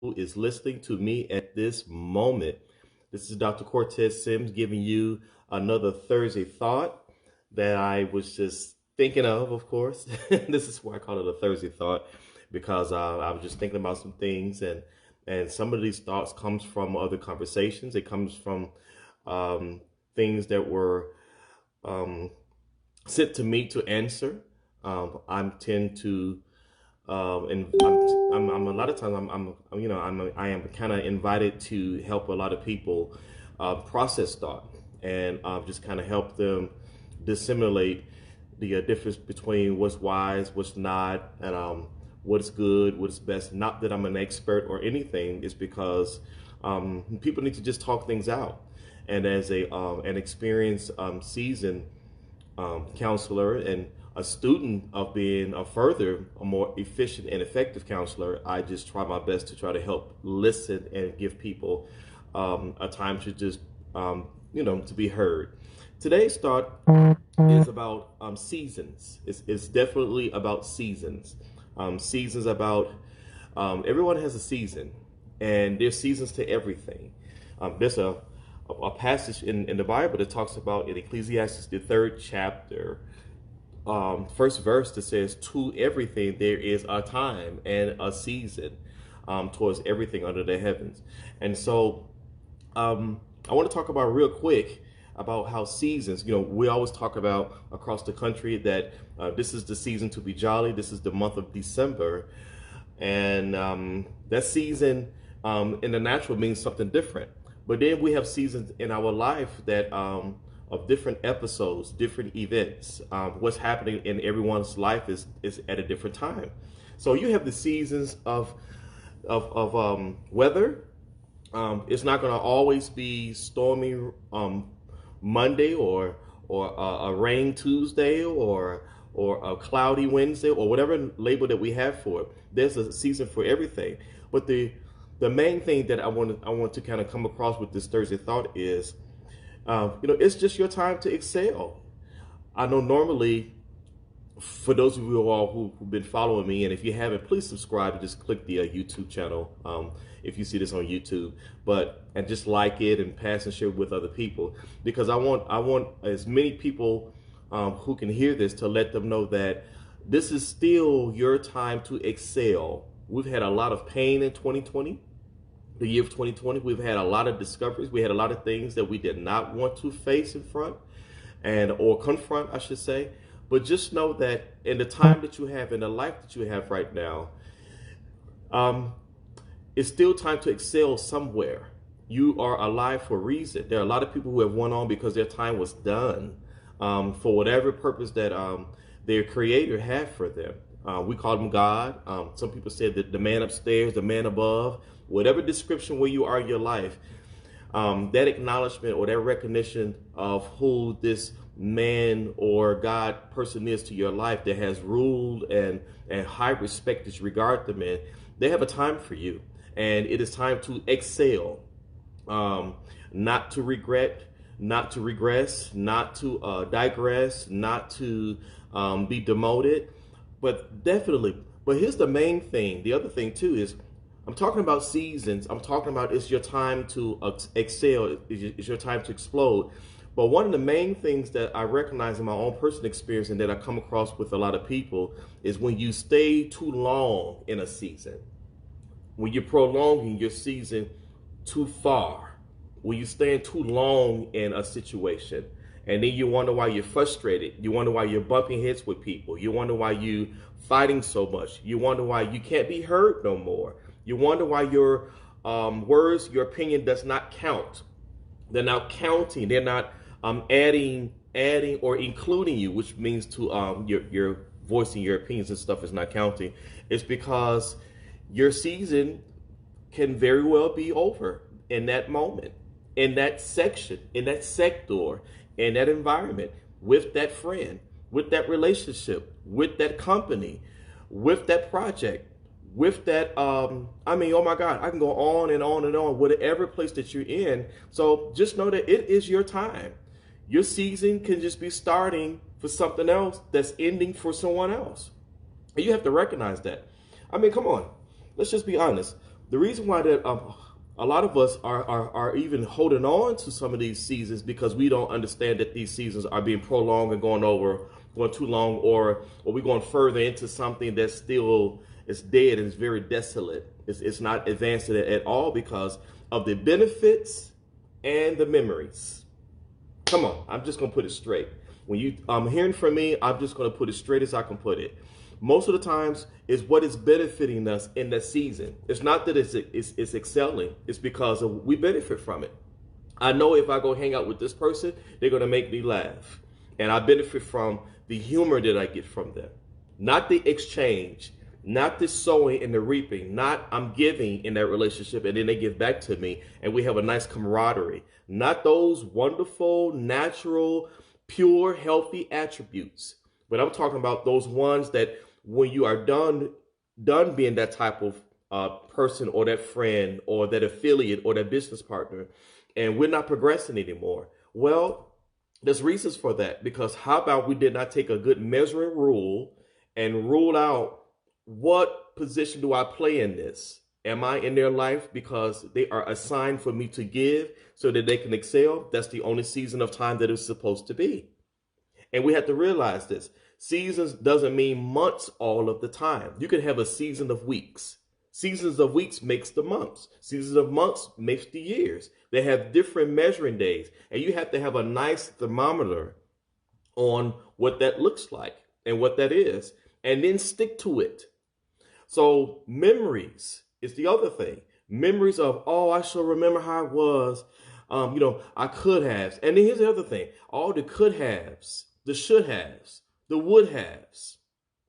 who is listening to me at this moment. This is Dr. Cortez Sims giving you another Thursday thought that I was just thinking of course. This is why I call it a Thursday thought because I was just thinking about some things and some of these thoughts comes from other conversations. It comes from things that were um, sent to me to answer. I tend to and I'm a lot of times I am kind of invited to help a lot of people process thought and just kind of help them disseminate the difference between what's wise, what's not, and what's good, what's best. Not that I'm an expert or anything. It's because people need to just talk things out. And as a an experienced seasoned counselor and a student of being a more efficient and effective counselor, I just try my best to try to help listen and give people a time to just, to be heard. Today's thought is about seasons. It's definitely about seasons. Seasons about, everyone has a season, and there's seasons to everything. There's a passage in the Bible that talks about in Ecclesiastes, the third chapter, first verse that says, to everything there is a time and a season towards everything under the heavens. And so I want to talk about real quick about how seasons, we always talk about across the country that this is the season to be jolly. This is the month of December. And that season in the natural means something different. But then we have seasons in our life that of different episodes, different events. What's happening in everyone's life is at a different time. So you have the seasons of weather. It's not going to always be stormy Monday or a rain Tuesday or a cloudy Wednesday or whatever label that we have for it. There's a season for everything. But the main thing that I want to kind of come across with this Thursday thought is, it's just your time to excel. I know normally, for those of you all who've been following me, and if you haven't, please subscribe and just click the YouTube channel if you see this on YouTube. And just like it and pass and share with other people, because I want as many people who can hear this to let them know that this is still your time to excel. We've had a lot of pain in 2020. The year of 2020, we've had a lot of discoveries. We had a lot of things that we did not want to face in front or confront, I should say. But just know that in the time that you have, in the life that you have right now, it's still time to excel somewhere. You are alive for a reason. There are a lot of people who have went on because their time was done for whatever purpose that their creator had for them. We call them God. Some people said that the man upstairs, the man above, whatever description where you are in your life, that acknowledgement or that recognition of who this man or God person is to your life that has ruled and high respect that you regard them in, they have a time for you. And it is time to excel, not to regret, not to regress, not to digress, not to be demoted, but definitely. But here's the main thing. The other thing too is, I'm talking about seasons. I'm talking about it's your time to excel. It's your time to explode. But one of the main things that I recognize in my own personal experience and that I come across with a lot of people is when you stay too long in a season, when you're prolonging your season too far, when you're staying too long in a situation, and then you wonder why you're frustrated. You wonder why you're bumping heads with people. You wonder why you're fighting so much. You wonder why you can't be heard no more. You wonder why your words, your opinion does not count. They're not counting. They're not adding or including you, which means to your voicing your opinions and stuff is not counting. It's because your season can very well be over in that moment, in that section, in that sector, in that environment, with that friend, with that relationship, with that company, with that project, with that, oh my God, I can go on and on and on, whatever place that you're in. So just know that it is your time. Your season can just be starting for something else that's ending for someone else. And you have to recognize that. Come on, let's just be honest. The reason why that a lot of us are even holding on to some of these seasons because we don't understand that these seasons are being prolonged and going too long, or we're going further into something that's still is dead and is very desolate. It's not advancing at all because of the benefits and the memories. Come on, I'm just gonna put it straight. When you hearing from me, I'm just gonna put it straight as I can put it. Most of the times is what is benefiting us in that season. It's not that it's excelling. It's because we benefit from it. I know if I go hang out with this person, they're gonna make me laugh, and I benefit from the humor that I get from them, not the exchange, not the sowing and the reaping, not I'm giving in that relationship and then they give back to me and we have a nice camaraderie, not those wonderful, natural, pure, healthy attributes. But I'm talking about those ones that when you are done being that type of person or that friend or that affiliate or that business partner, and we're not progressing anymore. Well, there's reasons for that, because how about we did not take a good measuring rule and rule out what position do I play in this? Am I in their life because they are assigned for me to give so that they can excel? That's the only season of time that it's supposed to be. And we have to realize this. Seasons doesn't mean months all of the time. You can have a season of weeks. Seasons of weeks makes the months. Seasons of months makes the years. They have different measuring days. And you have to have a nice thermometer on what that looks like and what that is. And then stick to it. So memories is the other thing. Memories of, oh, I shall remember how it was. I could have. And then here's the other thing. All the could haves, the should haves, the would haves,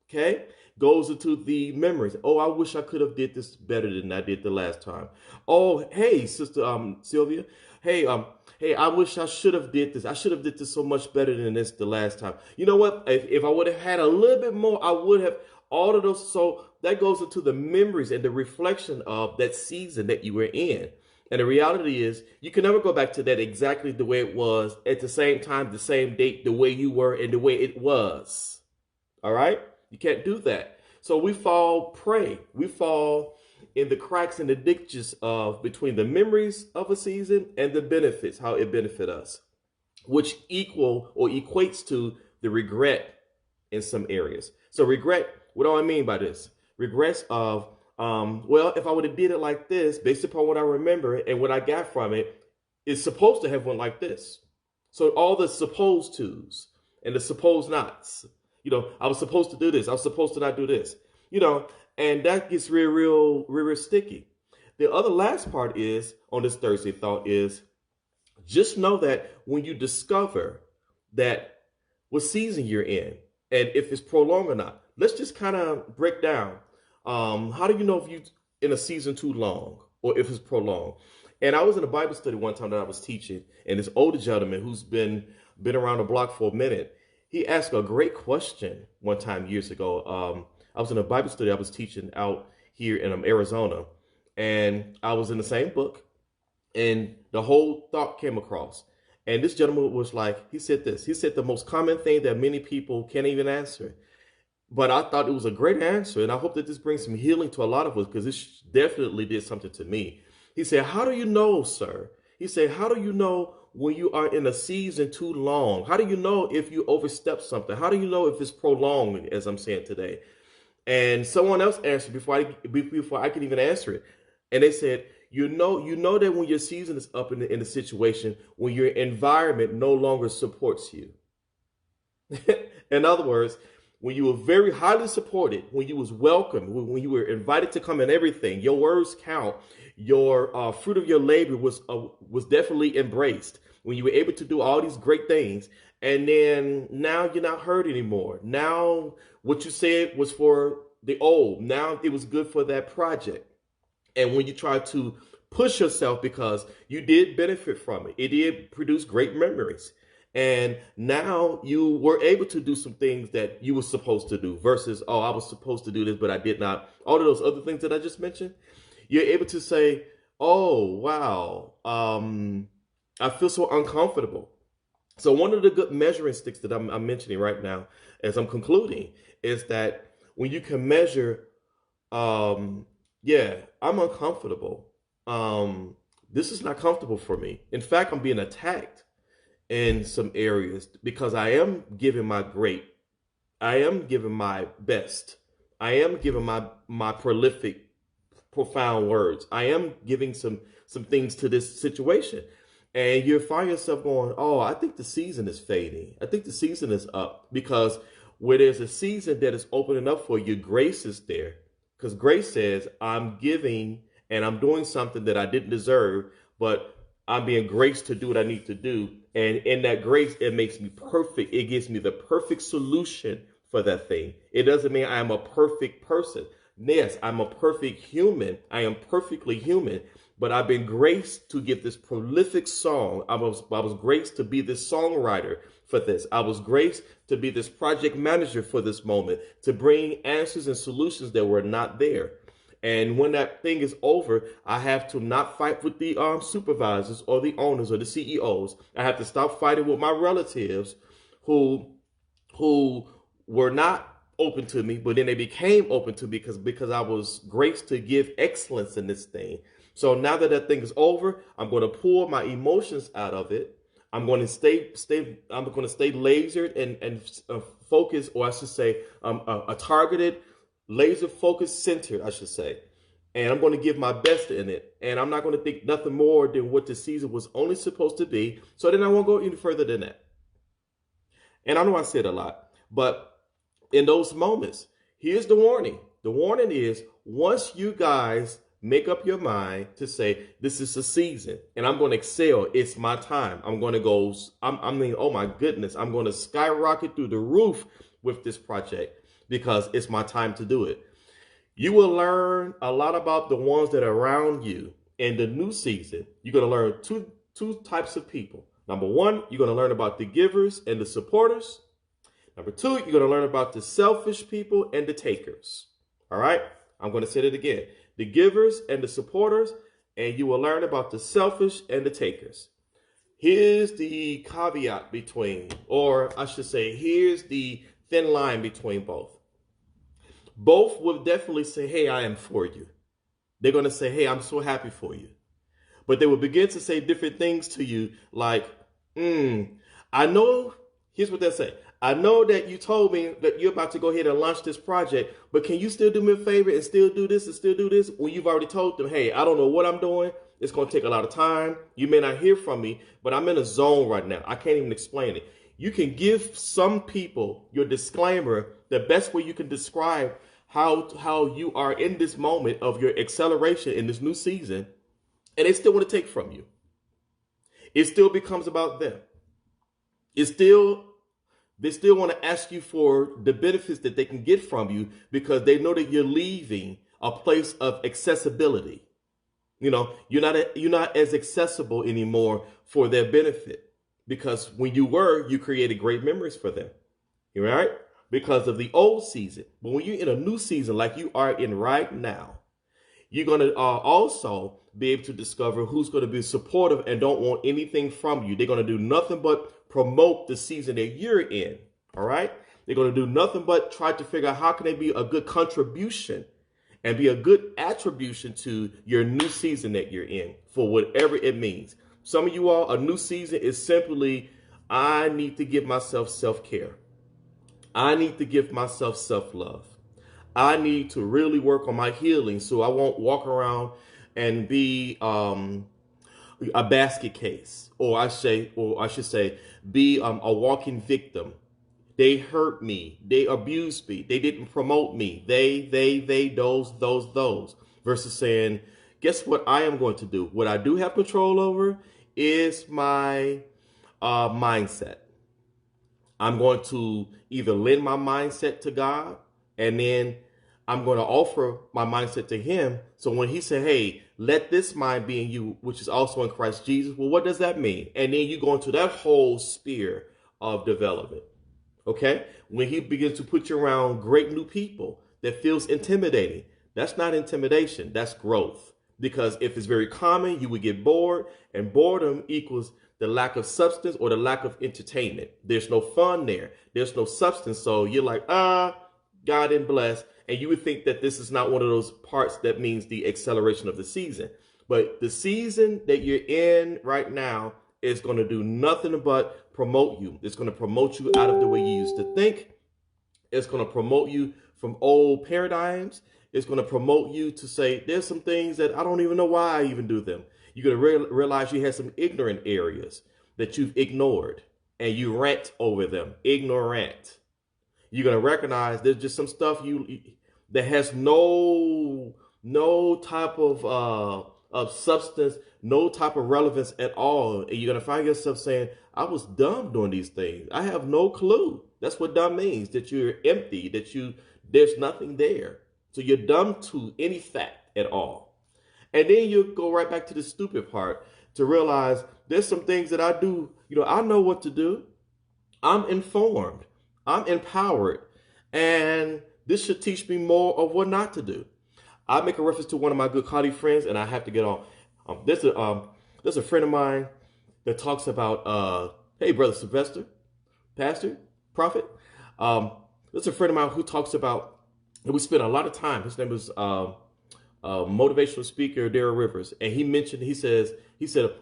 okay, goes into the memories. Oh, I wish I could have did this better than I did the last time. Oh, hey, Sister Sylvia. Hey, I wish I should have did this. I should have did this so much better than this the last time. You know what? If I would have had a little bit more, I would have. All of those. So that goes into the memories and the reflection of that season that you were in. And the reality is you can never go back to that exactly the way it was at the same time, the same date, the way you were and the way it was. All right? You can't do that. So we fall prey. We fall in the cracks and the ditches of between the memories of a season and the benefits, how it benefit us, which equal or equates to the regret in some areas. So regret, what do I mean by this? Regrets of, well, if I would have did it like this, based upon what I remember and what I got from it, it's supposed to have went like this. So all the supposed tos and the supposed nots, I was supposed to do this. I was supposed to not do this, and that gets real sticky. The other last part is on this Thursday thought is just know that when you discover that what season you're in and if it's prolonged or not, let's just kind of break down. How do you know if you in a season too long or if it's prolonged? And I was in a Bible study one time that I was teaching, and this older gentleman who's been around the block for a minute, he asked a great question one time years ago. I was in a Bible study I was teaching out here in Arizona, and I was in the same book, and the whole thought came across. And this gentleman was like, he said the most common thing that many people can't even answer. But I thought it was a great answer, and I hope that this brings some healing to a lot of us, because this definitely did something to me. He said, how do you know, sir? He said, how do you know when you are in a season too long? How do you know if you overstep something? How do you know if it's prolonged, as I'm saying today? And someone else answered before I could even answer it. And they said, you know that when your season is up in the situation, when your environment no longer supports you. In other words, when you were very highly supported, when you was welcomed, when you were invited to come in everything, your words count, your fruit of your labor was definitely embraced, when you were able to do all these great things, and then now you're not heard anymore. Now what you said was for the old. Now it was good for that project. And when you try to push yourself because you did benefit from it, it did produce great memories. And now you were able to do some things that you were supposed to do versus, oh, I was supposed to do this, but I did not. All of those other things that I just mentioned, you're able to say, oh, wow, I feel so uncomfortable. So one of the good measuring sticks that I'm mentioning right now as I'm concluding is that when you can measure Yeah, I'm uncomfortable. Um, this is not comfortable for me. In fact, I'm being attacked in some areas because I am giving my great. I am giving my best. I am giving my prolific, profound words. I am giving some things to this situation. And you find yourself going, oh, I think the season is fading. I think the season is up because where there's a season that is opening up for you, grace is there. Because grace says, I'm giving and I'm doing something that I didn't deserve, but I'm being graced to do what I need to do. And in that grace, it makes me perfect. It gives me the perfect solution for that thing. It doesn't mean I am a perfect person. Yes, I'm a perfect human. I am perfectly human, but I've been graced to give this prolific song. I was graced to be this songwriter for this. I was graced to be this project manager for this moment, to bring answers and solutions that were not there. And when that thing is over, I have to not fight with the supervisors or the owners or the CEOs. I have to stop fighting with my relatives who who were not open to me, but then they became open to me because I was graced to give excellence in this thing. So now that that thing is over, I'm going to pull my emotions out of it. I'm going to stay. I'm going to stay lasered and focused, or I should say, a targeted, laser focused, centered, I should say. And I'm going to give my best in it. And I'm not going to think nothing more than what the season was only supposed to be. So then I won't go any further than that. And I know I said a lot, but in those moments, here's the warning. The warning is once you guys make up your mind to say, this is a season and I'm going to excel, it's my time. I'm going to go, I mean, oh my goodness, I'm going to skyrocket through the roof with this project because it's my time to do it. You will learn a lot about the ones that are around you in the new season. You're going to learn two types of people. Number one, you're going to learn about the givers and the supporters. Number two, you're going to learn about the selfish people and the takers. All right? I'm going to say it again. The givers and the supporters, and you will learn about the selfish and the takers. Here's the caveat between, or I should say, here's the thin line between both. Both will definitely say, hey, I am for you. They're going to say, hey, I'm so happy for you. But they will begin to say different things to you like, I know, here's what they'll say. I know that you told me that you're about to go ahead and launch this project, but can you still do me a favor and still do this and still do this? When you've already told them, hey, I don't know what I'm doing. It's going to take a lot of time. You may not hear from me, but I'm in a zone right now. I can't even explain it. You can give some people your disclaimer, the best way you can describe how you are in this moment of your acceleration in this new season, and they still want to take from you. It still becomes about them. They still want to ask you for the benefits that they can get from you because they know that you're leaving a place of accessibility. You know, you're not as accessible anymore for their benefit because when you were, you created great memories for them. You right? Because of the old season. But when you're in a new season like you are in right now, you're going to also be able to discover who's going to be supportive and don't want anything from you. They're going to do nothing but promote the season that you're in. All right. They're going to do nothing but try to figure out how can they be a good contribution and be a good attribution to your new season that you're in for whatever it means. Some of you all, a new season is simply, I need to give myself self-care. I need to give myself self-love. I need to really work on my healing so I won't walk around and be a basket case, or I should say, be a walking victim. They hurt me. They abused me. They didn't promote me. They, those. Versus saying, guess what I am going to do? What I do have control over is my mindset. I'm going to either lend my mindset to God and then I'm going to offer my mindset to him. So when he said, hey, let this mind be in you, which is also in Christ Jesus. Well, what does that mean? And then you go into that whole sphere of development. Okay. When he begins to put you around great new people that feels intimidating, that's not intimidation. That's growth. Because if it's very common, you would get bored, and boredom equals the lack of substance or the lack of entertainment. There's no fun there. There's no substance. So you're like, God didn't bless. And you would think that this is not one of those parts that means the acceleration of the season. But the season that you're in right now is going to do nothing but promote you. It's going to promote you out of the way you used to think. It's going to promote you from old paradigms. It's going to promote you to say, there's some things that I don't even know why I even do them. You're going to realize you have some ignorant areas that you've ignored and you rant over them. Ignorant. You're going to recognize there's just some stuff that has no type of substance, no type of relevance at all. And you're going to find yourself saying, I was dumb doing these things. I have no clue. That's what dumb means, that you're empty, that there's nothing there. So you're dumb to any fact at all. And then you go right back to the stupid part to realize there's some things that I do. I know what to do. I'm informed. I'm empowered. And this should teach me more of what not to do. I make a reference to one of my good colleague friends, and I have to get on. There's a friend of mine that talks about, hey, Brother Sylvester, pastor, prophet. There's a friend of mine who talks about, and we spent a lot of time. His name was motivational speaker Darrell Rivers, and he said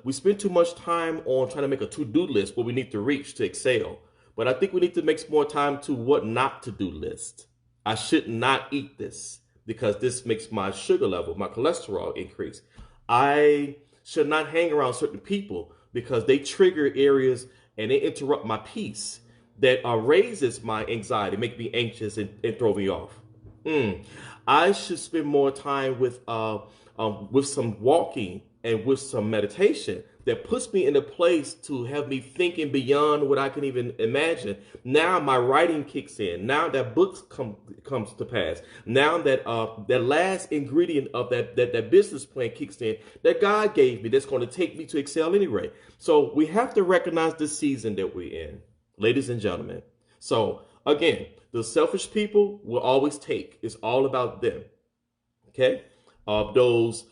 we spend too much time on trying to make a to-do list what we need to reach to excel. But I think we need to make more time to what not to do list. I should not eat this because this makes my sugar level, my cholesterol increase. I should not hang around certain people because they trigger areas and they interrupt my peace that raises my anxiety, make me anxious and throw me off. I should spend more time with some walking and with some meditation that puts me in a place to have me thinking beyond what I can even imagine. Now my writing kicks in. Now that books comes to pass. Now that that last ingredient of that business plan kicks in that God gave me that's going to take me to excel anyway. So we have to recognize the season that we're in, ladies and gentlemen. So again, the selfish people will always take. It's all about them. Okay? Those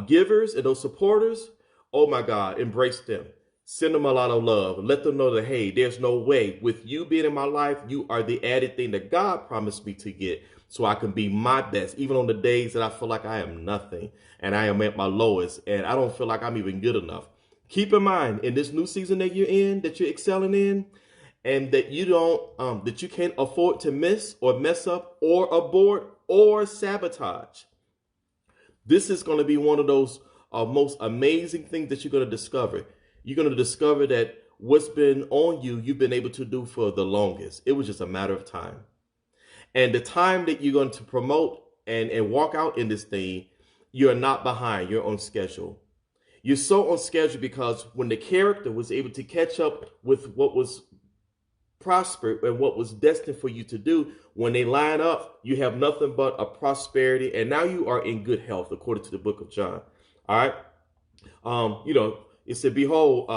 givers and those supporters, oh my God, embrace them. Send them a lot of love. Let them know that, hey, there's no way. With you being in my life, you are the added thing that God promised me to get so I can be my best, even on the days that I feel like I am nothing and I am at my lowest and I don't feel like I'm even good enough. Keep in mind, in this new season that you're in, that you're excelling in, and that that you can't afford to miss or mess up or abort or sabotage. This is going to be one of those most amazing things that you're going to discover. You're going to discover that what's been on you, you've been able to do for the longest. It was just a matter of time. And the time that you're going to promote and walk out in this thing, you're not behind. You're on schedule. You're so on schedule because when the character was able to catch up with what was prospered and what was destined for you to do, when they line up, you have nothing but a prosperity. And now you are in good health, according to the book of John. All right. It said, behold,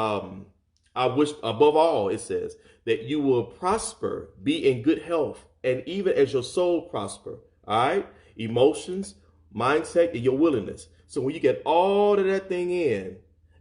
I wish above all, it says, that you will prosper, be in good health, and even as your soul prosper. All right. Emotions, mindset, and your willingness. So when you get all of that thing in,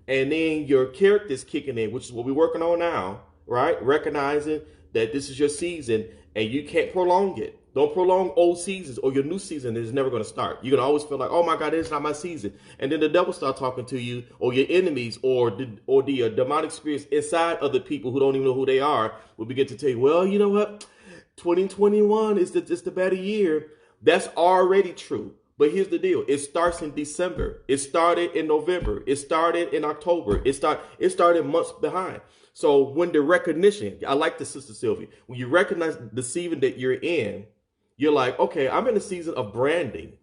and then your character's kicking in, which is what we're working on now, right? Recognizing that this is your season and you can't prolong it. Don't prolong old seasons, or your new season is never going to start. You're going to always feel like, oh my God, it's not my season. And then the devil start talking to you, or your enemies, or the demonic spirits inside of the people who don't even know who they are will begin to tell you, well, you know what? 2021 is just a better year. That's already true. But here's the deal. It starts in December. It started in November. It started in October. It started months behind. So when the recognition, I like this, Sister Sylvia, when you recognize the season that you're in, you're like, okay, I'm in a season of branding.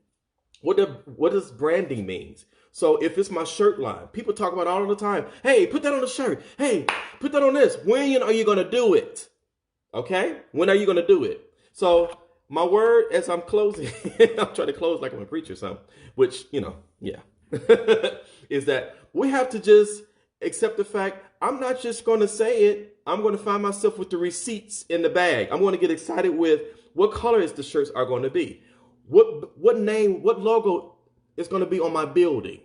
What does branding means? So if it's my shirt line, people talk about it all the time. Hey, put that on the shirt. Hey, put that on this. When are you going to do it? Okay? When are you going to do it? So my word as I'm closing, I'm trying to close like I'm a preacher or something, which, yeah, is that we have to just accept the fact I'm not just going to say it. I'm going to find myself with the receipts in the bag. I'm going to get excited with what colors the shirts are going to be. What name, what logo is going to be on my building,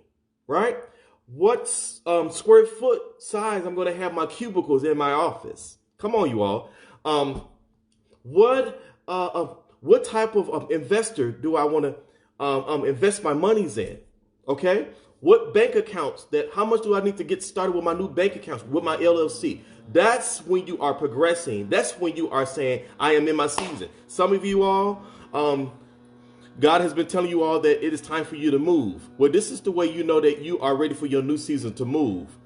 right? What square foot size I'm going to have my cubicles in my office. Come on, you all. What What type of investor do I want to invest my monies in? Okay. What bank accounts how much do I need to get started with my new bank accounts, with my LLC? That's when you are progressing. That's when you are saying, I am in my season. Some of you all, God has been telling you all that it is time for you to move. Well, this is the way you know that you are ready for your new season to move.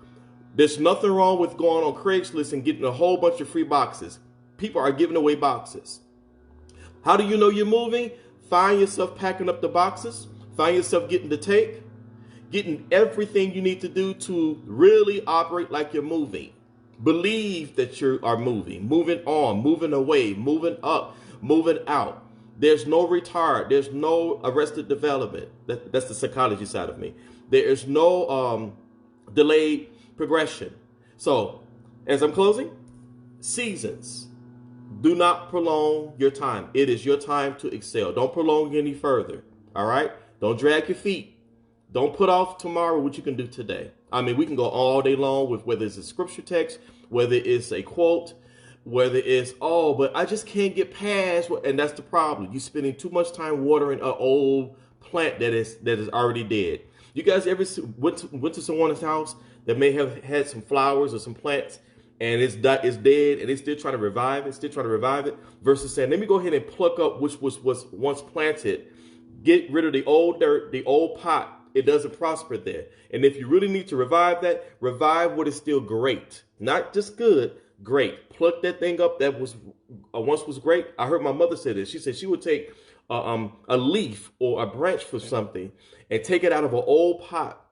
There's nothing wrong with going on Craigslist and getting a whole bunch of free boxes. People are giving away boxes. How do you know you're moving? Find yourself packing up the boxes. Find yourself getting the tape. Getting everything you need to do to really operate like you're moving. Believe that you are moving on, moving away, moving up, moving out. There's no retard. There's no arrested development. That's the psychology side of me. There is no delayed progression. So, as I'm closing, seasons. Do not prolong your time. It is your time to excel. Don't prolong any further. All right? Don't drag your feet. Don't put off tomorrow what you can do today. I mean, we can go all day long with whether it's a scripture text, whether it's a quote, whether it's, oh, but I just can't get past. And that's the problem. You're spending too much time watering an old plant that is already dead. You guys ever went to someone's house that may have had some flowers or some plants and it's dead and they're still trying to revive it, versus saying, let me go ahead and pluck up which was once planted, get rid of the old dirt, the old pot. It doesn't prosper there. And if you really need to revive that, revive what is still great. Not just good, great. Pluck that thing up that was once was great. I heard my mother say this. She said she would take a leaf or a branch for something and take it out of an old pot,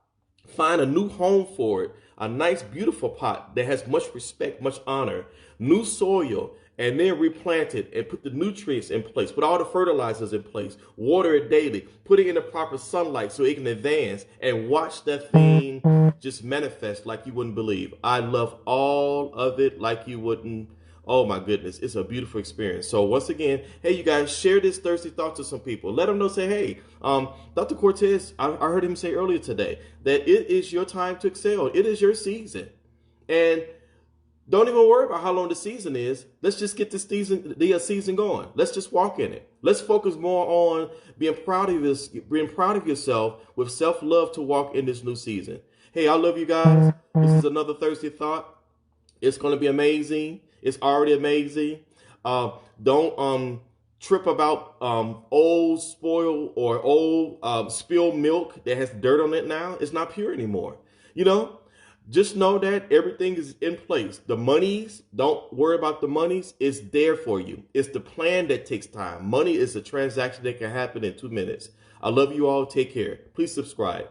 find a new home for it, a nice, beautiful pot that has much respect, much honor, new soil, and then replant it and put the nutrients in place, put all the fertilizers in place, water it daily, put it in the proper sunlight so it can advance, and watch that thing just manifest like you wouldn't believe. I love all of it like you wouldn't. Oh my goodness, it's a beautiful experience. So once again, hey, you guys, share this Thursday thought to some people. Let them know, say, hey, Dr. Cortez, I heard him say earlier today that it is your time to excel. It is your season. And don't even worry about how long the season is. Let's just get this season going. Let's just walk in it. Let's focus more on being proud of yourself with self-love to walk in this new season. Hey, I love you guys. This is another Thursday thought. It's going to be amazing. It's already amazing. Don't trip about old spoiled or old spilled milk that has dirt on it now. It's not pure anymore. You know? Just know that everything is in place. The monies, don't worry about the monies. It's there for you. It's the plan that takes time. Money is a transaction that can happen in 2 minutes. I love you all. Take care. Please subscribe.